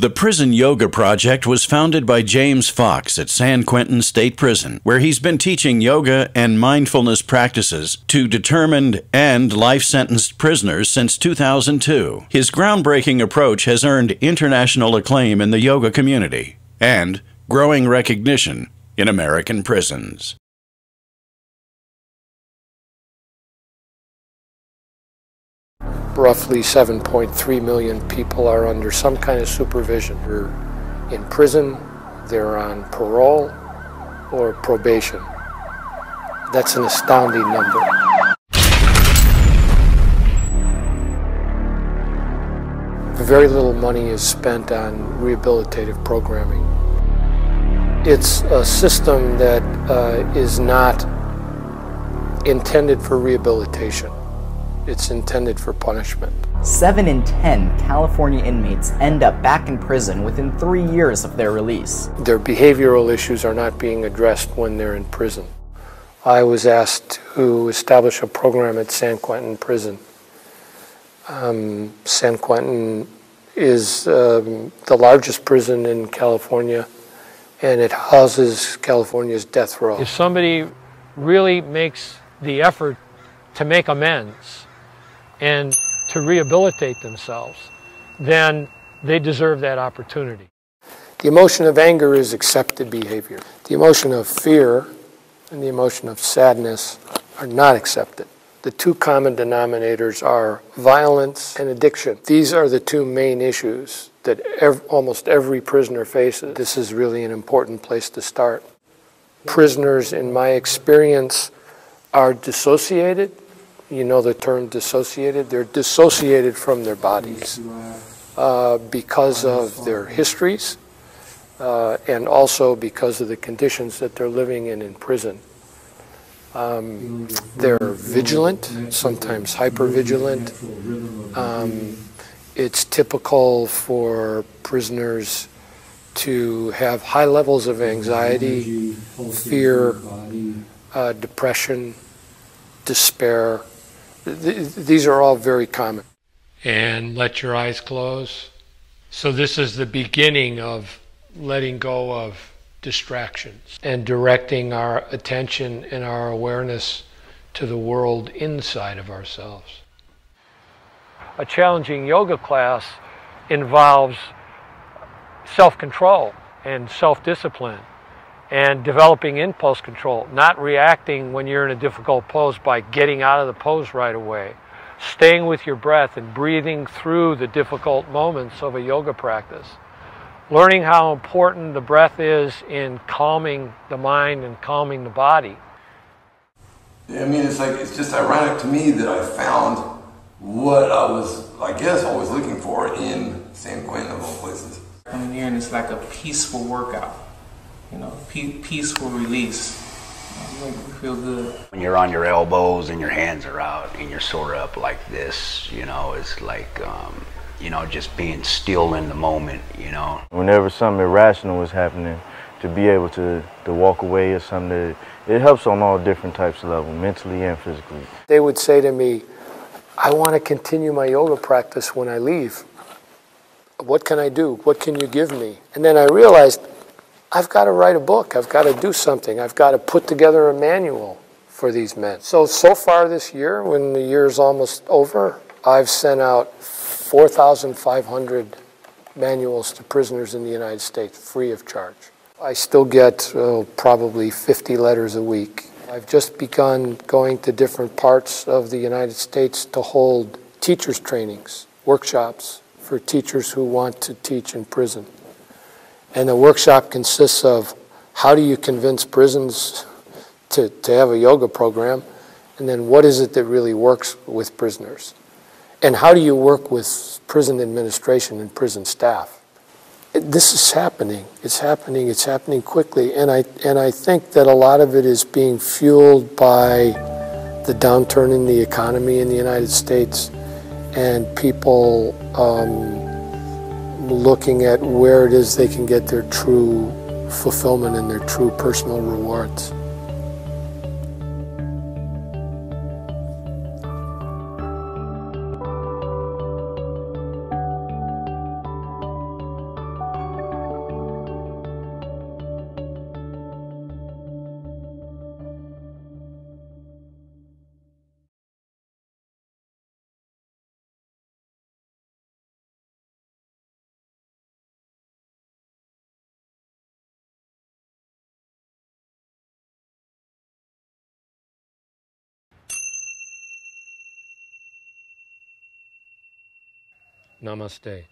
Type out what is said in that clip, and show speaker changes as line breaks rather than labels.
The Prison Yoga Project was founded by James Fox at San Quentin State Prison, where he's been teaching yoga and mindfulness practices to determined and life-sentenced prisoners since 2002. His groundbreaking approach has earned international acclaim in the yoga community and growing recognition in American prisons.
Roughly 7.3 million people are under some kind of supervision. They're in prison, they're on parole or probation. That's an astounding number. Very little money is spent on rehabilitative programming. It's a system that is not intended for rehabilitation. It's intended for punishment.
7 in 10 California inmates end up back in prison within 3 years of their release.
Their behavioral issues are not being addressed when they're in prison. I was asked to establish a program at San Quentin prison. San Quentin is the largest prison in California, and it houses California's death row.
If somebody really makes the effort to make amends and to rehabilitate themselves, then they deserve that opportunity.
The emotion of anger is accepted behavior. The emotion of fear and the emotion of sadness are not accepted. The two common denominators are violence and addiction. These are the two main issues that almost every prisoner faces. This is really an important place to start. Prisoners, in my experience, are dissociated. You know the term dissociated? They're dissociated from their bodies because of their histories and also because of the conditions that they're living in prison. They're vigilant, sometimes hyper-vigilant. It's typical for prisoners to have high levels of anxiety, fear, depression, despair. These are all very common.
And let your eyes close. So this is the beginning of letting go of distractions and directing our attention and our awareness to the world inside of ourselves. A challenging yoga class involves self-control and self-discipline and developing impulse control, not reacting when you're in a difficult pose by getting out of the pose right away, staying with your breath and breathing through the difficult moments of a yoga practice, learning how important the breath is in calming the mind and calming the body.
I mean, it's just ironic to me that I found what I was, I guess, always looking for in San Quentin of all places.
Coming here and it's like a peaceful workout, you know, peaceful release. You make me feel good.
When you're on your elbows and your hands are out and you're sort of up like this, you know, it's like, you know, just being still in the moment, you know.
Whenever something irrational is happening, to be able to walk away or something, it helps on all different types of levels, mentally and physically.
They would say to me, I want to continue my yoga practice when I leave. What can I do? What can you give me? And then I realized, I've got to write a book. I've got to do something. I've got to put together a manual for these men. So far this year, when the year's almost over, I've sent out 4,500 manuals to prisoners in the United States, free of charge. I still get probably 50 letters a week. I've just begun going to different parts of the United States to hold teachers' trainings, workshops for teachers who want to teach in prison. And the workshop consists of how do you convince prisons to have a yoga program, and then what is it that really works with prisoners? And how do you work with prison administration and prison staff? This is happening. It's happening. It's happening quickly. And I think that a lot of it is being fueled by the downturn in the economy in the United States and people looking at where it is they can get their true fulfillment and their true personal rewards.
Namaste.